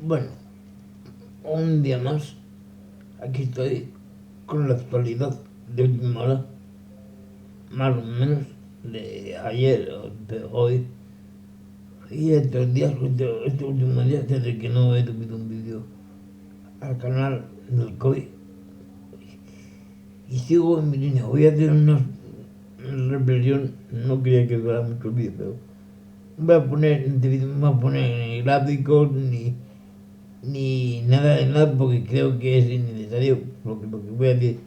Bueno, un día más, aquí estoy con la actualidad de última hora, más o menos, de ayer o de hoy, y estos días, estos últimos días, desde que no he subido un vídeo al canal del COVID, y sigo en mi línea. Voy a hacer una reflexión, no quería que durara mucho el vídeo, pero voy a poner, en este vídeo no voy a poner ni gráficos, ni nada de nada, porque creo que es innecesario, porque lo que voy a decir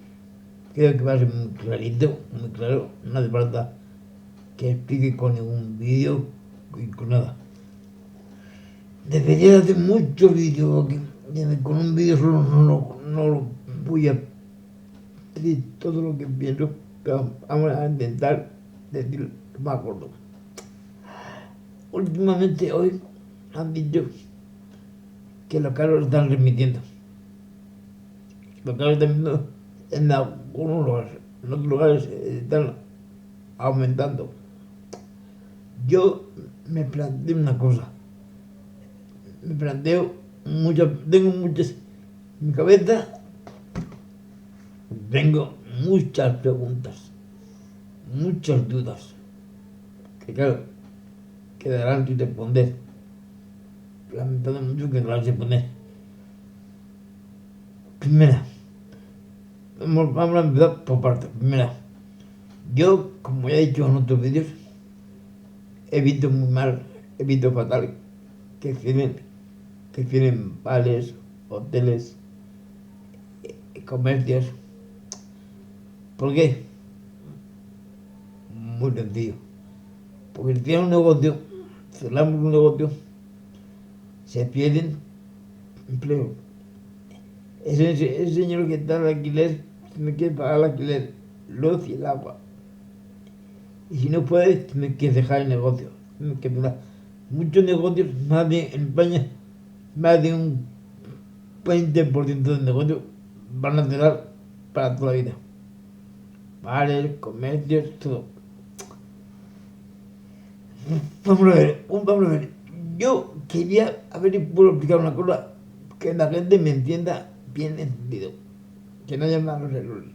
creo que va a ser muy clarito, muy claro. No hace falta que explique con ningún vídeo y con nada. Debería hacer muchos vídeos, porque con un vídeo solo no lo voy a decir todo lo que pienso, pero vamos a intentar decir lo más corto. Últimamente hoy han dicho que los carros están remitiendo. Los carros están remitiendo en algunos lugares, en otros lugares están aumentando. Yo me planteo una cosa, tengo muchas, en mi cabeza tengo muchas preguntas, muchas dudas, que claro, quedarán sin responder, lamentando mucho que quedarán sin responder. Primera, vamos a empezar por partes. Primera, yo, como ya he dicho en otros vídeos, he visto muy mal, he visto fatal que tienen bares, hoteles, comercios. ¿Por qué? Muy sencillo. Porque si tienen un negocio, cerramos un negocio, se pierden empleos. Ese señor que está en alquiler tiene que pagar el alquiler, luz y el agua. Y si no puede, tiene que dejar el negocio. Tiene que cerrar. Muchos negocios, en España, más de un 20% de negocios van a cerrar para toda la vida. Bares, comercios, todo. Vamos a ver. Yo quería a ver si puedo explicar una cosa que la gente me entienda bien entendido, que no haya malos errores.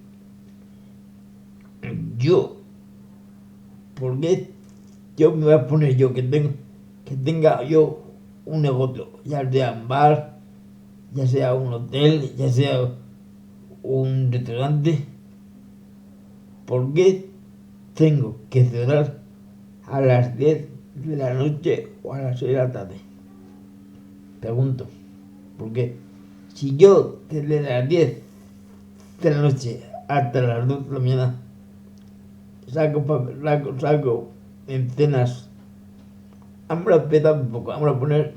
Yo, ¿por qué yo me voy a poner yo que tenga yo un negocio, ya sea un bar, ya sea un hotel, ya sea un restaurante? ¿Por qué tengo que cerrar a las 10 de la noche o a las 6 de la tarde? Pregunto, ¿por qué? Si yo desde las 10 de la noche hasta las 2 de la mañana saco en cenas, vamos a empezar un poco, vamos a poner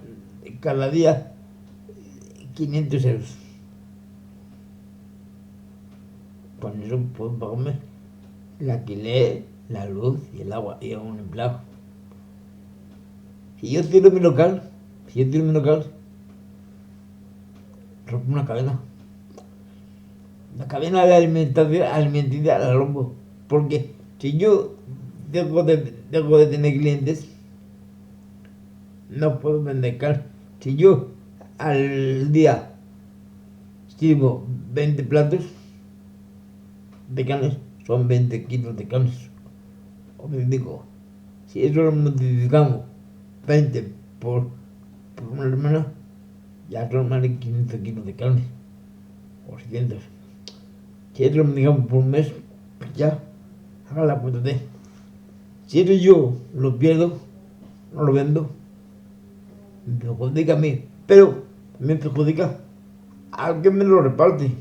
cada día 500 euros. Con eso puedo pagarme el alquiler, la luz y el agua y a un empleado. Si yo cierro mi local, rompo una cadena. La cadena de alimentaria la rompo. Porque si yo dejo de tener clientes, no puedo vender carne. Si yo al día sirvo 20 platos de carnes, son 20 kilos de carnes. O me digo, si eso lo multiplicamos 20 por una semana, ya son más de 500 kilos de carne. O 600. Si eso lo multiplicamos por un mes, pues ya, haga la cuenta de. Si eso yo lo pierdo, no lo vendo, me perjudica a mí, pero me perjudica al que me lo reparte.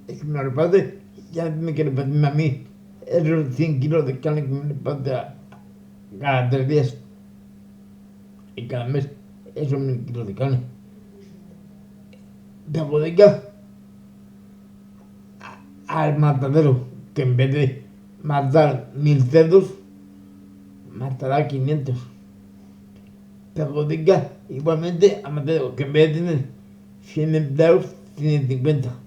Es que me lo reparte, ya me quiere repartirme a mí esos 100 kilos de carne que me reparte cada 3 días y cada mes, esos 1000 kilos de carne. Perjudica al matadero, que en vez de matar 1000 cerdos, matará 500. Perjudica igualmente al matadero, que en vez de tener 100 empleados, tiene 50.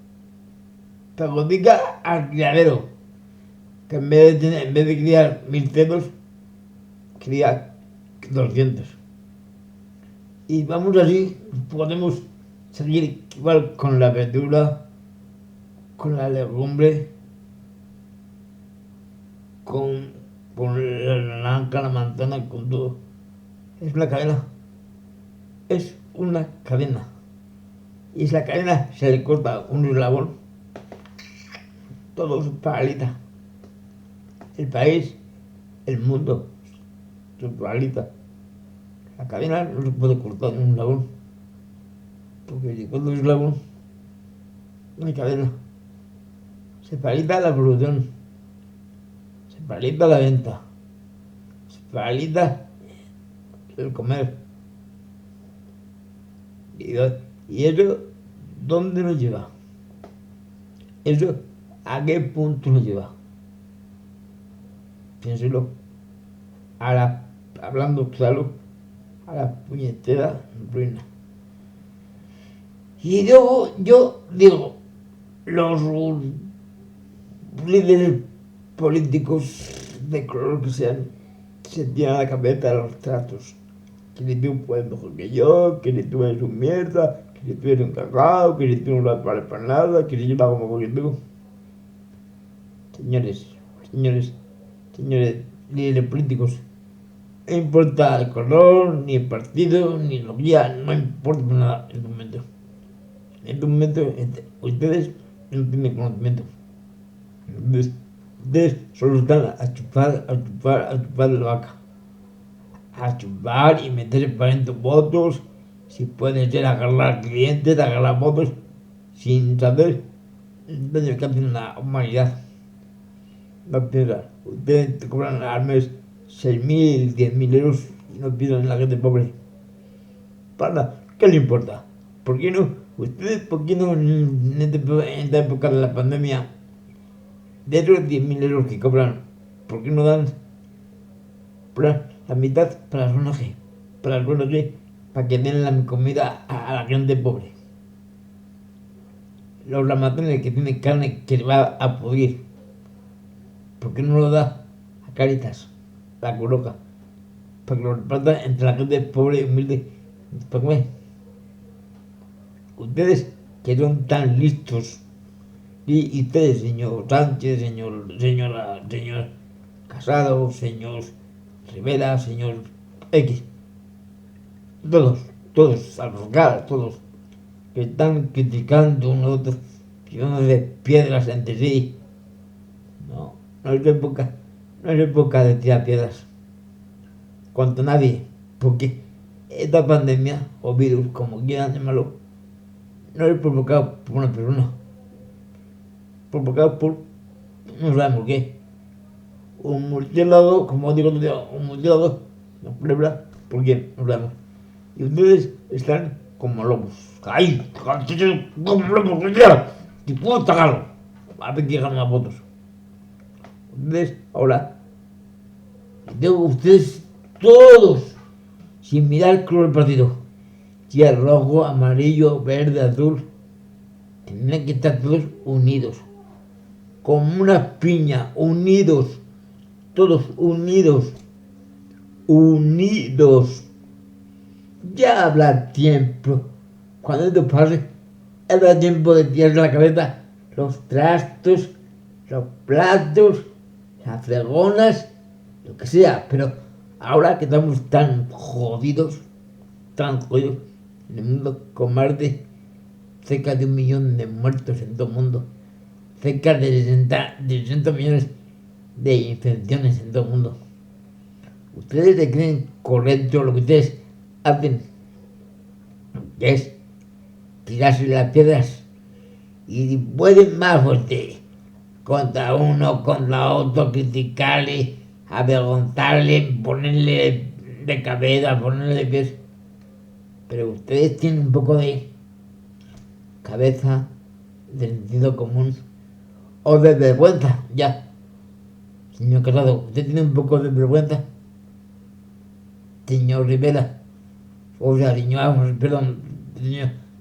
Perjudica al criadero, que en vez de criar 1000 cerdos, cría 200. Y vamos así, podemos seguir igual con la verdura, con la legumbre, con, con la naranja, la manzana, con todo. Es una cadena, es una cadena. Y esa cadena se le corta un eslabón, todo se paraliza. El país, el mundo, se paraliza. La cadena no se puede cortar en un eslabón, porque si corta un eslabón, no hay cadena. Se paraliza la producción, se paraliza la venta, se paraliza el comer. Y eso, ¿dónde nos lleva? ¿Eso a qué punto nos lleva? Piénselo. Hablando claro, a la puñetera ruina. Y luego yo digo, los líderes políticos de color que sean, se tiran a la cabeza los tratos. Que si tú puedes mejor que yo, que si tú eres un mierda, que si tú eres un cagao, que si tú no vales para nada, que si yo lo hago mejor que tú. Señores líderes políticos, no importa el color, ni el partido, ni lo que ya, no importa nada en este momento. En este momento, ustedes no tienen conocimiento. Ustedes solo están a chupar la vaca. A chupar y meter para dentro votos, si puede ser agarrar clientes, agarrar votos, sin saber el daño que hace la humanidad. No piensan, ustedes te cobran al mes 6.000, 10.000 euros y no piensan en la gente pobre. Para, ¿qué le importa? ¿Por qué no? Ustedes, ¿por qué no en esta época de la pandemia, de esos 10.000 euros que cobran, ¿por qué no dan la mitad para el ONG? Para el ONG, para que den la comida a la gente pobre. Los ramatones que tienen carne que se va a pudrir, ¿por qué no lo da a Caritas, la coloca, para que lo repartan entre la gente pobre y humilde para comer? Ustedes que son tan listos, y ustedes, señor Sánchez, señor Casado, señor Rivera, señor X, todos, Alfocar, todos, que están criticando uno a otro, tirándose piedras entre sí. No es época de tirar piedras contra nadie, porque esta pandemia o virus, como quieran llamarlo, no es provocado por una persona, provocado por no sabemos qué. Un murciélago, como digo, un murciélago, una culebra, ¿por quién? No sabemos. Y ustedes están como locos. ¡Ay! Como locos, que ya, si puedo tagarlo. A ver quién gana las votos. Ustedes, ahora, digo, ustedes todos, sin mirar el color del partido, si es rojo, amarillo, verde, azul, tienen que estar todos unidos, como una piña, unidos, todos unidos, unidos. Ya habrá tiempo, cuando esto pase, habrá tiempo de tirarse la cabeza los trastos, los platos, las fregonas, lo que sea, pero ahora que estamos tan jodidos en el mundo, con más de cerca de 1 millón de muertos en todo el mundo, cerca de 60 millones de infecciones en todo el mundo. ¿Ustedes se creen correcto lo que ustedes hacen? Que es tirarse las piedras y pueden más fuerte contra uno, contra otro, criticarle, avergonzarle, ponerle de cabeza, ponerle de pies. Pero ustedes tienen un poco de cabeza, de sentido común o de vergüenza, ya. Señor Casado, ¿usted tiene un poco de vergüenza? Señor Rivera, o sea, perdón,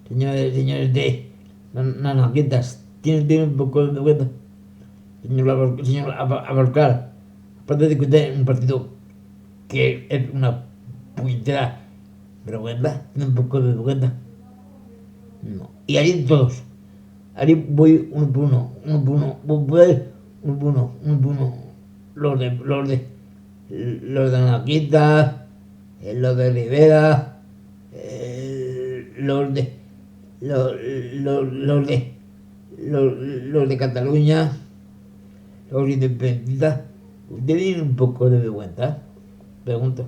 señores de naranjitas, ¿tiene un poco de vergüenza? Señor Abarcar, aparte de que usted es un partido que es una puñetera vergüenza, tiene un poco de vergüenza. No. Y ahí todos. Ahí voy uno por uno, uno por uno. Los de Naquita, los de Rivera, los de, los de Cataluña, los independentistas. ¿Ustedes tienen un poco de vergüenza? Pregunto.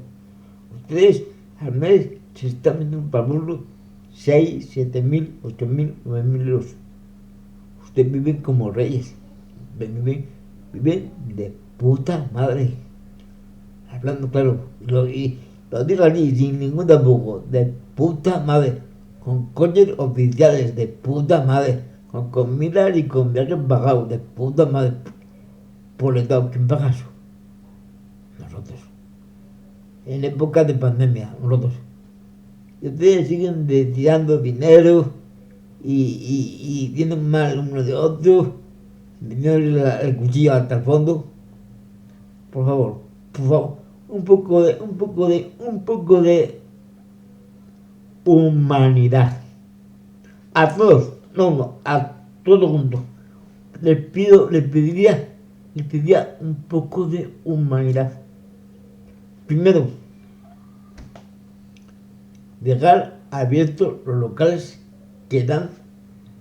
Ustedes al mes se están viendo un pablo 6, 7 mil, 8 mil, 9 mil euros. Ustedes viven como reyes. Viven de puta madre. Hablando claro. Y lo digo así, sin ningún tapujo. De puta madre. Con coches oficiales de puta madre. Con comidas y con viajes pagados de puta madre. Por el Estado, ¿quién paga eso? Nosotros. En época de pandemia, nosotros. Y ustedes siguen tirando dinero y tienen mal uno de otro, metiendo el cuchillo hasta el fondo. Por favor, un poco de humanidad. A todos, a todos juntos. Les pediría un poco de humanidad. Primero, dejar abiertos los locales que dan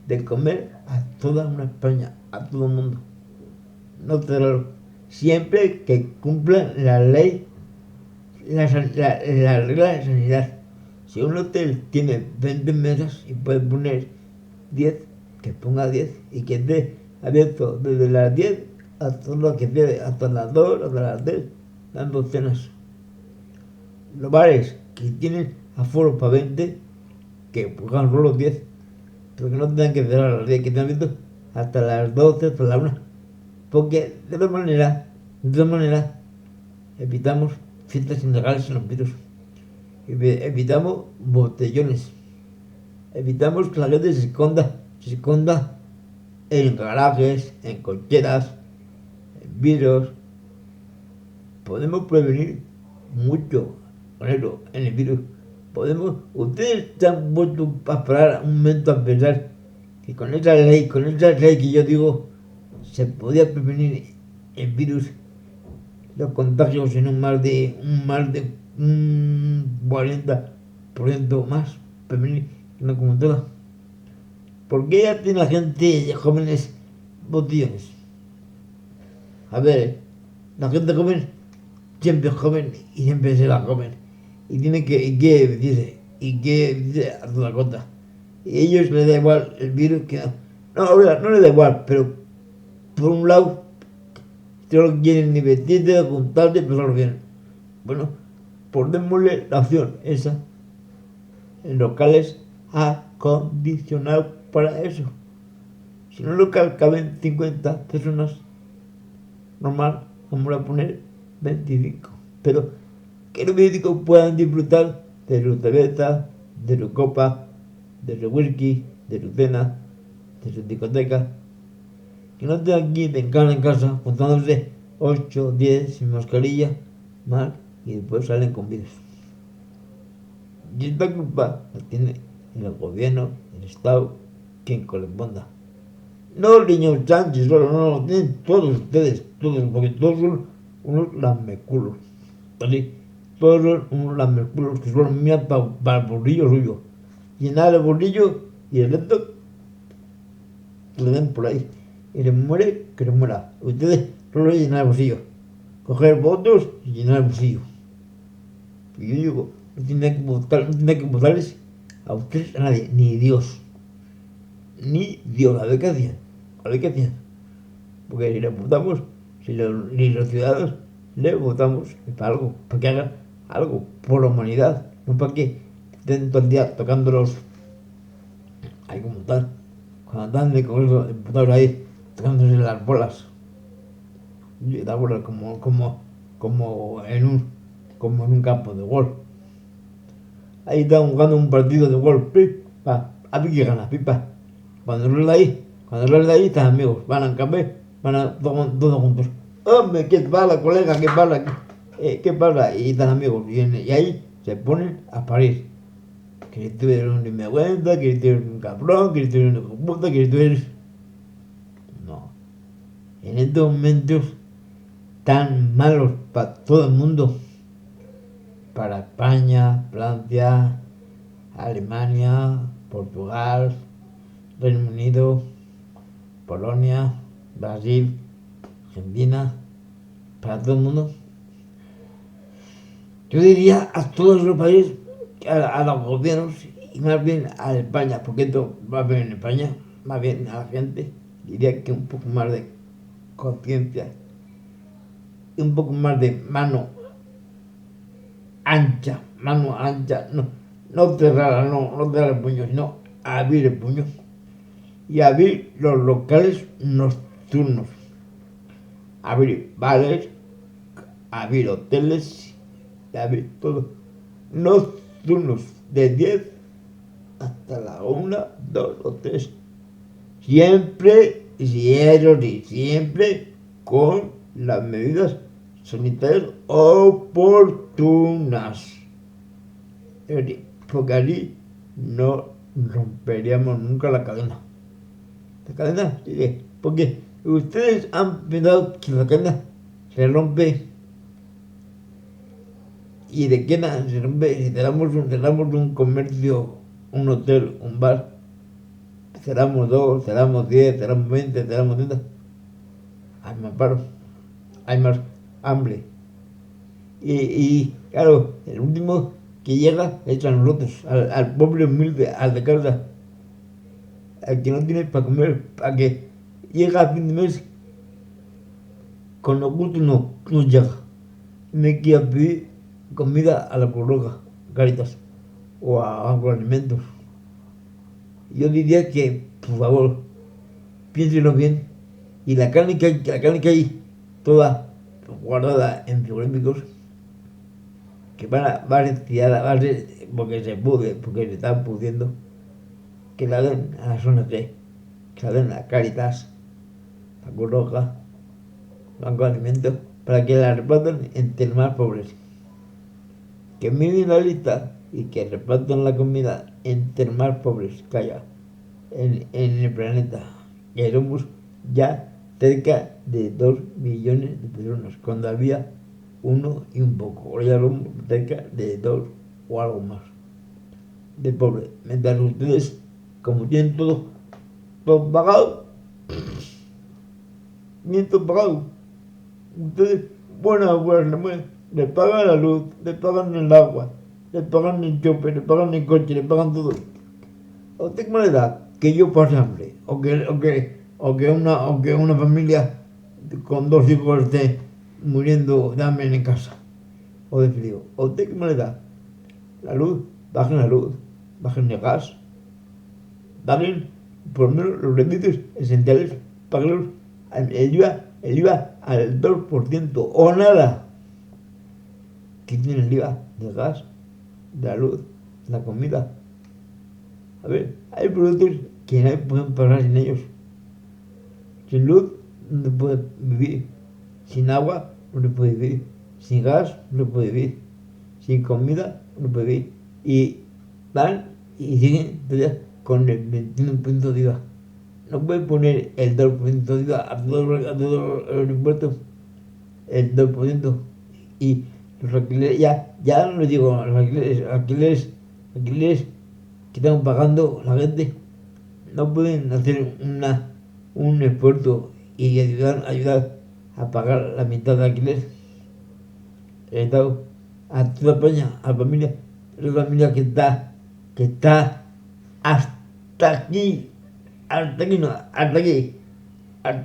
de comer a toda una España, a todo el mundo. No cerrarlo. Siempre que cumplan la ley, la regla de sanidad. Si un hotel tiene 20 mesas y puede poner 10, que ponga 10 y que esté abierto desde las 10 hasta lo que quede, hasta las 2, hasta las 3, dando cenas. Los bares que tienen aforo para 20, que pongan solo 10, pero que no tengan que cerrar a las 10, que estén abiertos hasta las 12, hasta la 1. Porque de todas maneras, evitamos fiestas ilegales en los virus. Evitamos botellones. Evitamos que la gente se esconda en garajes, en cocheras, en virus. Podemos prevenir mucho con eso, en el virus. Ustedes se han vuelto a parar un momento a pensar que con esa ley que yo digo, se podía prevenir el virus, los contagios en un 40% más, prevenir una como toda. ¿Por qué ya tiene la gente jóvenes botellones? A ver, la gente joven siempre es joven y siempre se va joven. Y tiene que decirse a toda costa. Y a ellos les da igual el virus que no les da igual, pero por un lado solo quieren divertirse, juntarse y pasarlo bien. Bueno, pues démosle la opción esa en locales acondicionados para eso. Si en un local caben 50 personas, normal, vamos a poner 25. Pero que los médicos puedan disfrutar de su cerveza, de su copa, de su whisky, de su cena, de su discoteca. Que no estén aquí en casa, juntándose 8, 10 sin mascarilla, mal, y después salen con virus. Y esta culpa la tiene el gobierno, el Estado, quien corresponda. No el niño Sánchez solo, no, lo tienen todos ustedes, todos, porque todos son unos lameculos. ¿Vale? Todos son unos lameculos que solo miran para el bolsillo suyo. Llenar el bolsillo y el resto que le den por ahí. Y le muere, que le muera. Ustedes solo llenar el bolsillo. Coger votos y llenar el bolsillo. Y yo digo, no tiene que votarles a ustedes, a nadie, ni Dios. Ni Dios, a ver qué hacían. Porque si les votamos, ni los ciudadanos les votamos para algo, para que hagan algo por la humanidad, no para que estén todo el día tocándolos ahí como tal, cuando están de Congreso diputados ahí tocándose las bolas, como en un campo de golf. Ahí están jugando un partido de golf, pipa, a ver quién gana, pipa. Cuando los de ahí están amigos, van a café, todos juntos. Hombre, ¿qué pasa, colega? ¿Qué pasa? ¿Qué pasa? Y están amigos. Y ahí se ponen a parir. que tú eres un sinvergüenza, que tú eres un cabrón, que tú eres un hijo de puta, que tú eres... No. En estos momentos tan malos para todo el mundo, para España, Francia, Alemania, Portugal, Reino Unido, Polonia, Brasil, Argentina, para todo el mundo. Yo diría a todos los países, a los gobiernos y más bien a España, porque esto va bien en España, más bien a la gente, diría que un poco más de conciencia y un poco más de mano ancha, no cerrada, no cerrar el puño, sino abrir el puño y abrir los locales nocturnos, abrir bares, abrir hoteles, abrir todo nocturnos de 10 hasta la 1, 2 o 3. Siempre, siempre con las medidas sanitarias oportunas. Porque allí no romperíamos nunca la cadena. La cadena sigue. Porque ustedes han pensado que la cadena se rompe. ¿Y de qué nada se rompe? Si cerramos un comercio, un hotel, un bar, cerramos 2, cerramos 10, cerramos 20, cerramos 30. Hay más paro, hay más hambre. Y claro, el último que llega es a nosotros, al pobre humilde, al de casa, al que no tiene para comer, para que llega a fin de mes con lo justo no llega. Me quiero pedir comida a la Cruz Roja, Caritas o a agroalimentos. Yo diría que, por favor, piénsenlo bien. Y la carne que hay toda guardada en frigoríficos, que va a ser tirada, va a ser porque se pudre, porque se están pudiendo, que la den a las ONG, que la den a Caritas, a Cruz Roja, Banco de Alimentos, para que la repartan entre los más pobres. Que miren la lista y que repartan la comida entre los más pobres que haya en el planeta. Que somos ya cerca de 2 millones de personas, cuando había 1 y un poco. Ahora ya somos cerca de 2 o algo más de pobres. Mientras ustedes, como tienen todo pagado, ustedes, les pagan la luz, les pagan el agua, les pagan el chope, les pagan el coche, les pagan todo. ¿A usted cómo le da que yo pase hambre? O que una familia con 2 hijos esté muriendo de hambre en casa o de frío. ¿A usted cómo le da? La luz, bajen la luz, bajen el gas, bajen por lo menos los servicios esenciales, paguen el IVA al 2% o nada. Que tiene el IVA del gas, de la luz, de la comida. A ver, hay productos que nadie pueden pagar sin ellos. Sin luz no se puede vivir, sin agua no se puede vivir, sin gas no se puede vivir, sin comida no se puede vivir. Y van y siguen todavía con el 21% de IVA. No pueden poner el 2% de IVA a todos los impuestos, el 2%. Y los alquileres, ya no les digo, los alquileres que están pagando la gente, no pueden hacer un esfuerzo y ayudar a pagar la mitad de alquiler. El Estado, a toda España, a la familia que está hasta aquí, hasta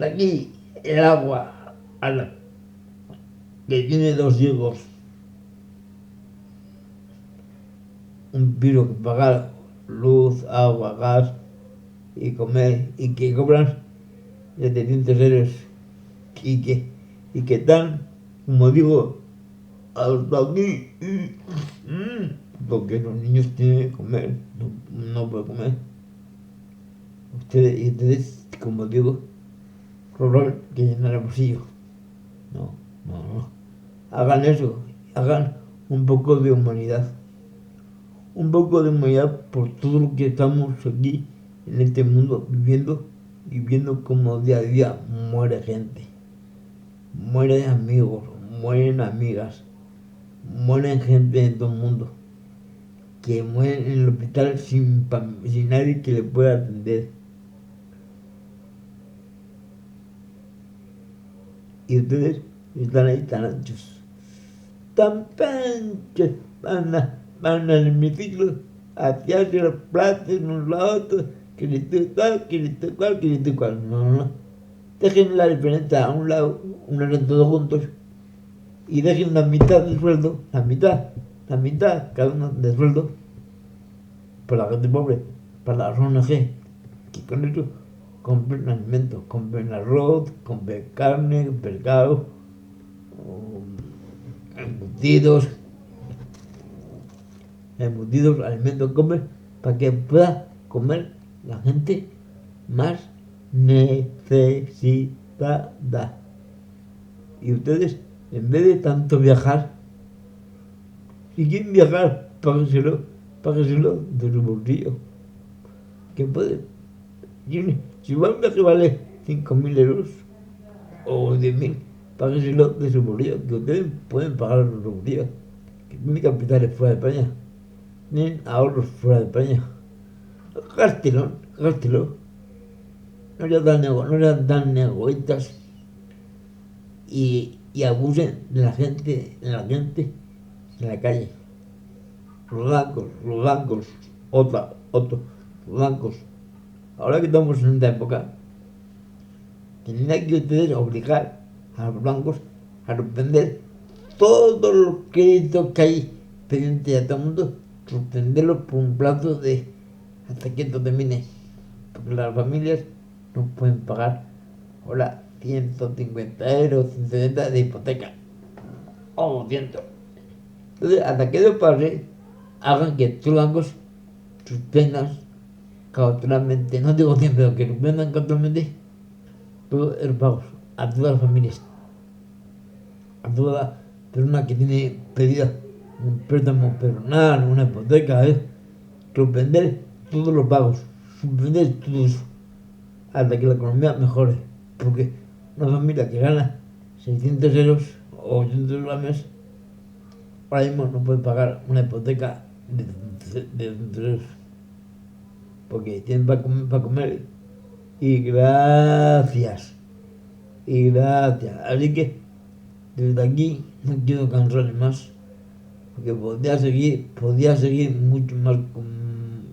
aquí el agua, que tiene 2 hijos, un piro que pagar luz, agua, gas y comer, y que cobran 700 euros y que están, como digo, hasta aquí, porque los niños tienen que comer, no pueden comer. Ustedes, como digo, robar que llenar el bolsillo. No. Hagan eso, hagan un poco de humanidad, un poco de humanidad por todo lo que estamos aquí en este mundo viviendo y viendo como día a día muere gente, mueren amigos, mueren amigas, mueren gente en todo el mundo, que mueren en el hospital sin nadie que le pueda atender. Y ustedes están ahí tan anchos, tan panchos, van al hemiciclo, hacia los platos en un lado, que ni tú tal, que ni tú cual, que ni tú cual. No. Dejen la diferencia a un lado, todos juntos, y dejen la mitad del sueldo, la mitad, cada uno del sueldo, para la gente pobre, para las ONG, que con eso compren alimentos, compren arroz, compren carne, pescado, embutidos, alimentos, comer, para que pueda comer la gente más necesitada. Y ustedes, en vez de tanto viajar, si quieren viajar, páguenselo de su bolsillo. Que pueden. Si un viaje vale 5.000 euros o 10.000, páguenselo de su bolsillo, que ustedes pueden pagar de su bolsillo. Que tienen capitales fuera de España, tienen ahorros fuera de España. Gástelo. No sean tan egoístas y abusen de la gente en la calle. Los blancos, los blancos. Ahora que estamos en esta época, tendrían que ustedes obligar a los blancos a suspender todos los créditos que hay pendiente a todo el mundo, suspenderlos por un plazo de hasta que esto termine. Porque las familias no pueden pagar ahora 150 euros, 170 de hipoteca. O 200. Entonces, hasta que eso pase, hagan que estos bancos suspendan cautelarmente, no digo siempre, pero que suspendan cautelarmente todos los pagos a todas las familias, a toda persona que tiene pedida un préstamo personal, una hipoteca, suspender todos los pagos, suspender todos hasta que la economía mejore, porque una familia que gana 600 euros o 800 euros al mes, ahora mismo no puede pagar una hipoteca de 200 euros, porque tienen para comer y gracias. Así que desde aquí no quiero cansarles más, porque podría seguir mucho más con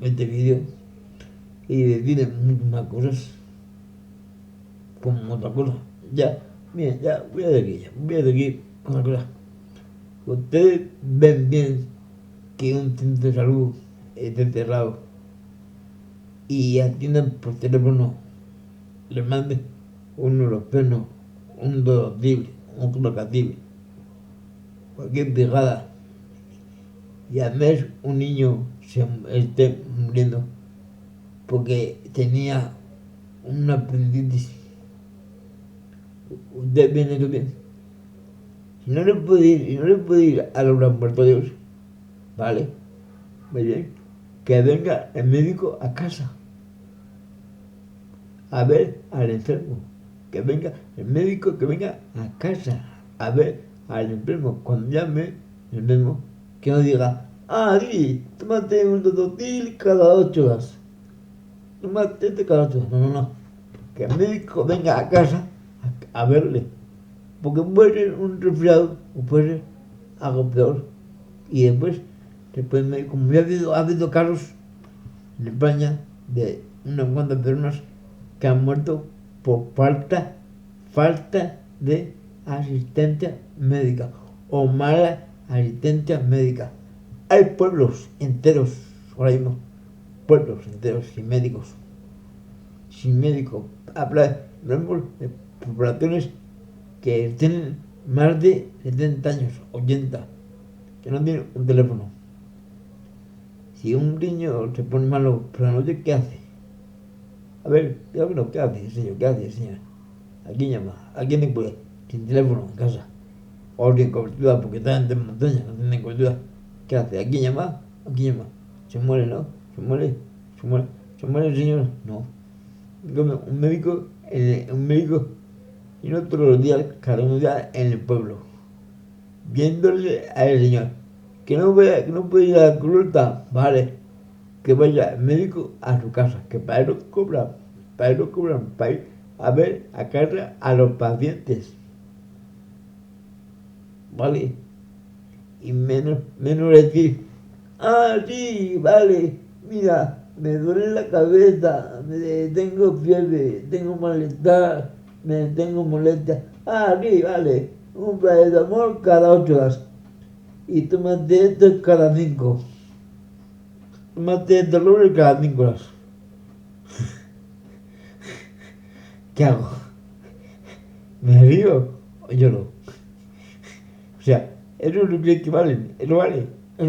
este vídeo y decirles muchas más cosas, como otra cosa. Miren, voy a seguir con la cosa. Ustedes ven bien que un centro de salud esté cerrado y atiendan por teléfono, les manden un neuropleno, un doratible, un colocatible, cualquier brigada, y al mes un niño se esté muriendo porque tenía una apendicitis. Usted viene eso bien. Si no le puede ir a los laboratorios, ¿vale? Muy bien. Que venga el médico a casa a ver al enfermo. Que venga el médico, que venga a casa a ver al enfermo. Cuando llame el enfermo, que no diga, sí, tómate un dodotil cada 8 horas. Tómate cada 8 horas. No. Que el médico venga a casa a verle. Porque puede ser un resfriado o puede ser algo peor. Y después, como ya ha habido casos en España de unas cuantas personas que han muerto por falta de asistencia médica o mala asistencia médica. Hay pueblos enteros, ahora mismo, sin médicos. Hablamos de poblaciones que tienen más de 70 años, 80, que no tienen un teléfono. Si un niño se pone malo por la noche, ¿qué hace? A ver, ¿qué hace, señor? ¿A quién llama? ¿A quién le puede? Sin teléfono en casa. O sin cobertura, porque están en montaña, no tienen cobertura. ¿Qué hace? ¿A quién llama? se muere, ¿no? Se muere el señor, no. Como un médico, y no todos los días, cada uno día en el pueblo, viéndole al señor, que no puede ir a la consulta, vale, que vaya el médico a su casa, que para eso cobran, para ir a ver a casa a los pacientes, vale, y menos decir, sí, vale, mira, me duele la cabeza, tengo fiebre, tengo malestar, tengo molestia, sí, vale, un paracetamol cada 8 horas, y tómate esto cada 5, tómate el dolor cada 5 horas. ¿Qué hago? ¿Me río o lloro? O sea, eso es lo que vale, eso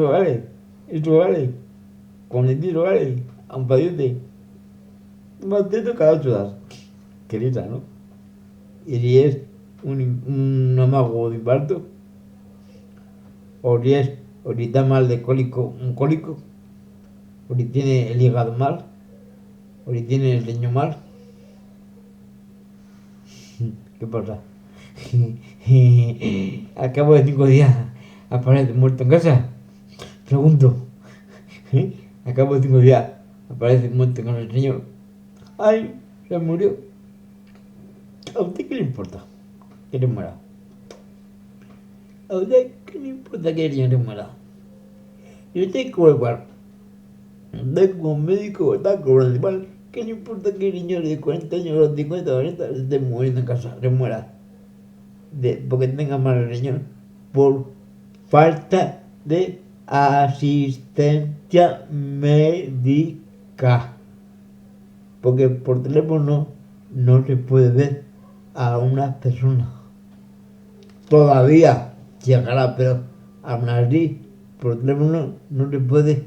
vale, con el tiro vale, a un paciente, tómate esto cada 8 horas, querida, ¿no? Y si es un amago de infarto, o si está mal de cólico, un cólico, o si tiene el hígado mal, o si tiene el riñón mal, ¿qué pasa? Al cabo de 5 días aparece muerto en casa. Pregunto, al cabo de 5 días aparece muerto con el señor. Ay, se murió. ¿A usted qué le importa que se muera? ¿A usted qué le importa que el señor se muera? Y usted cobra igual. Usted como médico está cobrando igual. ¿Qué le importa que el niño de 40 años o 50 o 40 se esté muriendo en casa, se muera? Porque tenga mal el riñón, por falta de asistencia médica. Porque por teléfono no se puede ver a una persona. Todavía llegará, pero aún así, por teléfono no se puede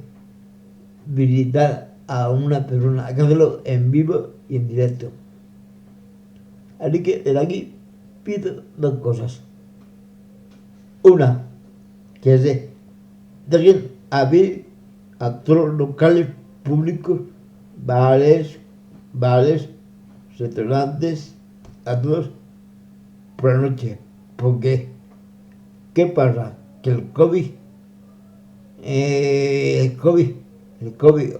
visitar a una persona. Hay que hacerlo en vivo y en directo. Así que desde aquí pido 2 cosas. Una, que se dejen abrir a todos los locales públicos, bares, restaurantes, a todos por la noche. Porque, ¿qué pasa? Que el COVID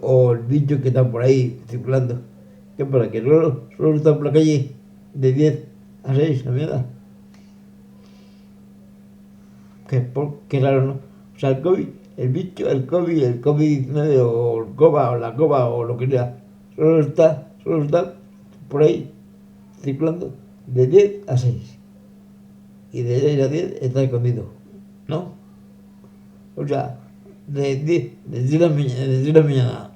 o el bicho que está por ahí circulando, ¿qué pasa? Que solo está por la calle de 10 a 6, la mierda. Qué raro, ¿no? O sea, el COVID-19 o el COVA o la COVA o lo que sea, solo está por ahí circulando de 10 a 6. Y de 6 a 10 está escondido, ¿no? O sea, de 10 de la mañana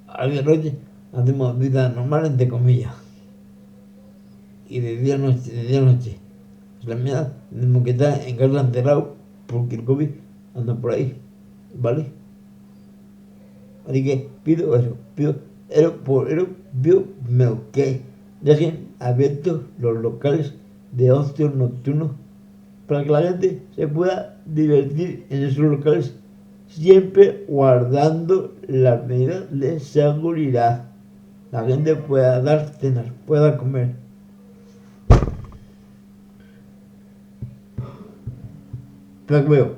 a 10 de la noche hacemos vida normal, entre comillas. Y de día a noche. La mañana tenemos que estar en casa encerrado porque el COVID anda por ahí, ¿vale? Así que pido primero que dejen abiertos los locales de ocio nocturno para que la gente se pueda divertir en esos locales, siempre guardando las medidas de seguridad. La gente pueda dar cenas, pueda comer. Pero veo,